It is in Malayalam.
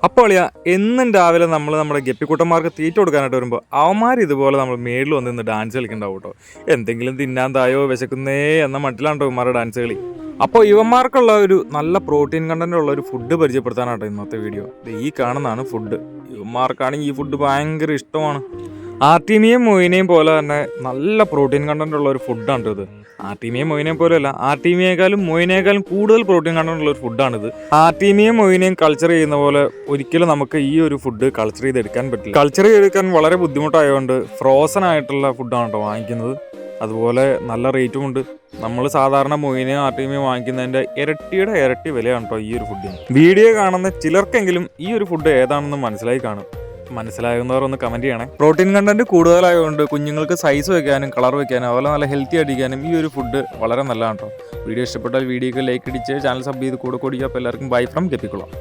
അപ്പോൾ അളിയാ എന്നും രാവിലെ നമ്മൾ നമ്മുടെ ഗപ്പിക്കുട്ടന്മാർക്ക് തീറ്റ കൊടുക്കാനായിട്ട് വരുമ്പോൾ അവന്മാർ ഇതുപോലെ നമ്മൾ മേളിൽ വന്ന് നിന്ന് ഡാൻസ് കളിക്കണ്ടാവും കേട്ടോ. എന്തെങ്കിലും തിന്നാൻ തായോ വിശക്കുന്നേ എന്ന മട്ടിലാണ് കേട്ടോ ഇവന്മാരുടെ ഡാൻസ് കളി. അപ്പോൾ ഇവന്മാർക്കുള്ള ഒരു നല്ല പ്രോട്ടീൻ കണ്ടന്റ് ഉള്ള ഒരു ഫുഡ് പരിചയപ്പെടുത്താനാട്ടോ ഇന്നത്തെ വീഡിയോ. ഈ കാണുന്നതാണ് ഫുഡ്. ഇവന്മാർക്കാണെങ്കിൽ ഈ ഫുഡ് ഭയങ്കര ഇഷ്ടമാണ്. ആർട്ടീമിയയും മൊയിനെയും പോലെ തന്നെ നല്ല പ്രോട്ടീൻ കണ്ടന്റ് ഉള്ള ഒരു ഫുഡാണ് ഇത്. ആർട്ടീമിയയും മൊയിനെയും പോലെയല്ല, ആർട്ടീമിയേക്കാളും മൊയിനേക്കാളും കൂടുതൽ പ്രോട്ടീൻ കണ്ടന്റ് ഉള്ള ഒരു ഫുഡാണിത്. ആർട്ടീമിയയും മൊയിനെയും കൾച്ചർ ചെയ്യുന്ന പോലെ ഒരിക്കലും നമുക്ക് ഈ ഒരു ഫുഡ് കൾച്ചർ ചെയ്തെടുക്കാൻ പറ്റില്ല. കൾച്ചർ ചെയ്തെടുക്കാൻ വളരെ ബുദ്ധിമുട്ടായതുകൊണ്ട് ഫ്രോസൺ ആയിട്ടുള്ള ഫുഡാണ് കേട്ടോ വാങ്ങിക്കുന്നത്. അതുപോലെ നല്ല റേറ്റും ഉണ്ട്. നമ്മൾ സാധാരണ മൊയിനെയും ആർട്ടീമിയും വാങ്ങിക്കുന്നതിൻ്റെ ഇരട്ടിയുടെ ഇരട്ടി വിലയാണ് കേട്ടോ ഈ ഒരു ഫുഡിന്. വീഡിയോ കാണുന്ന ചിലർക്കെങ്കിലും ഈ ഒരു ഫുഡ് ഏതാണെന്ന് മനസ്സിലായി കാണും. മനസ്സിലാകുന്നവർ ഒന്ന് കമൻറ്റ് ചെയ്യണേ. പ്രോട്ടീൻ കണ്ടന്റ് കൂടുതലായതുകൊണ്ട് കുഞ്ഞുങ്ങൾക്ക് സൈസ് വെക്കാനും കളർ വെക്കാനും അതുപോലെ നല്ല ഹെൽത്തി അടിക്കാനും ഈ ഒരു ഫുഡ് വളരെ നല്ലതാണ് കേട്ടോ. വീഡിയോ ഇഷ്ടപ്പെട്ടാൽ വീഡിയോക്ക് ലൈക്ക് അടിച്ച് ചാനൽ സബ് ചെയ്ത് കൂടെ കൂടിക്കുക. അപ്പോൾ എല്ലാവർക്കും ബൈ ഫ്രം ഗപ്പിക്കുളം.